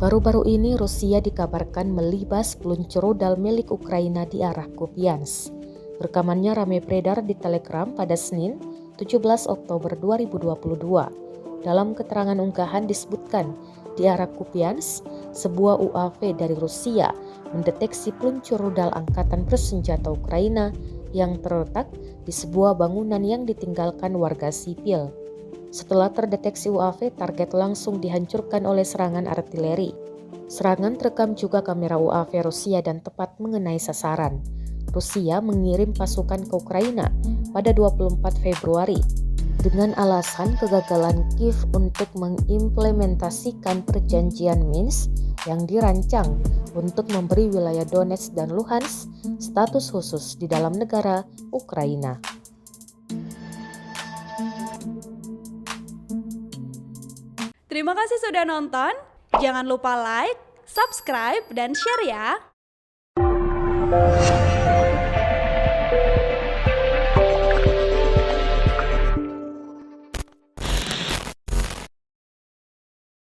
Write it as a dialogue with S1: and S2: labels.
S1: Baru-baru ini Rusia dikabarkan melibas peluncur rudal milik Ukraina di arah Kupiansk. Rekamannya ramai beredar di Telegram pada Senin, 17 Oktober 2022. Dalam keterangan unggahan disebutkan, di arah Kupiansk, sebuah UAV dari Rusia mendeteksi peluncur rudal angkatan bersenjata Ukraina yang terletak di sebuah bangunan yang ditinggalkan warga sipil. Setelah terdeteksi UAV, target langsung dihancurkan oleh serangan artileri. Serangan terekam juga kamera UAV Rusia dan tepat mengenai sasaran. Rusia mengirim pasukan ke Ukraina pada 24 Februari dengan alasan kegagalan Kiev untuk mengimplementasikan perjanjian Minsk yang dirancang untuk memberi wilayah Donetsk dan Luhansk status khusus di dalam negara Ukraina.
S2: Terima kasih sudah nonton. Jangan lupa like, subscribe, dan share ya.